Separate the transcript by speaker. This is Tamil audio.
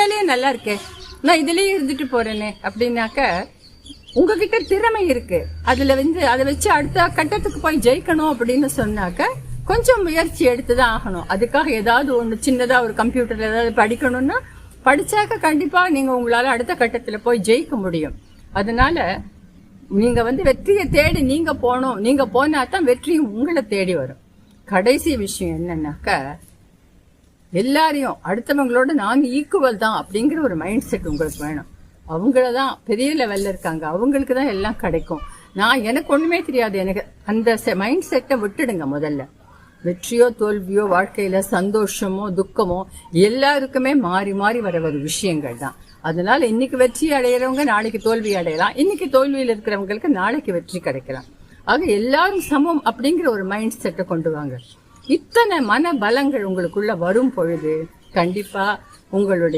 Speaker 1: வேலையே நல்லா இருக்கே, நான் இதுலயே இருந்துட்டு போறேனே அப்படின்னாக்க உங்ககிட்ட திறமை இருக்கு, அதுல அதை வச்சு அடுத்த கட்டத்துக்கு போய் ஜெயிக்கணும் அப்படின்னு சொன்னாக்க கொஞ்சம் முயற்சி எடுத்துதான் ஆகணும். அதுக்காக ஏதாவது ஒண்ணு சின்னதா ஒரு கம்ப்யூட்டர்ல ஏதாவது படிக்கணும்னா படிச்சாக்க கண்டிப்பா நீங்க உங்களால அடுத்த கட்டத்துல போய் ஜெயிக்க முடியும். அதனால நீங்க வெற்றியை தேடி நீங்க போகணும். நீங்க போனாதான் வெற்றியும் உங்களை தேடி வரும். கடைசி விஷயம் என்னன்னாக்க எல்லாரையும் அடுத்தவங்களோட நாங்க ஈக்குவல் தான் அப்படிங்கிற ஒரு மைண்ட் செட் உங்களுக்கு வேணும். அவங்களதான் பெரிய லெவல்ல இருக்காங்க, அவங்களுக்கு தான் எல்லாம் கிடைக்கும், எனக்கு ஒண்ணுமே தெரியாது, எனக்கு அந்த மைண்ட் செட்டை விட்டுடுங்க. முதல்ல வெற்றியோ தோல்வியோ வாழ்க்கையில சந்தோஷமோ துக்கமோ எல்லாருக்குமே மாறி மாறி வர ஒரு விஷயங்கள் தான். அதனால இன்னைக்கு வெற்றி அடையிறவங்க நாளைக்கு தோல்வி அடையலாம், இன்னைக்கு தோல்வியில் இருக்கிறவங்களுக்கு நாளைக்கு வெற்றி கிடைக்கலாம். ஆக எல்லாரும் சமம் அப்படிங்கிற ஒரு மைண்ட் செட்டை கொண்டு வாங்க. இத்தனை மன பலங்கள் உங்களுக்குள்ள வரும் பொழுது கண்டிப்பா உங்களுடைய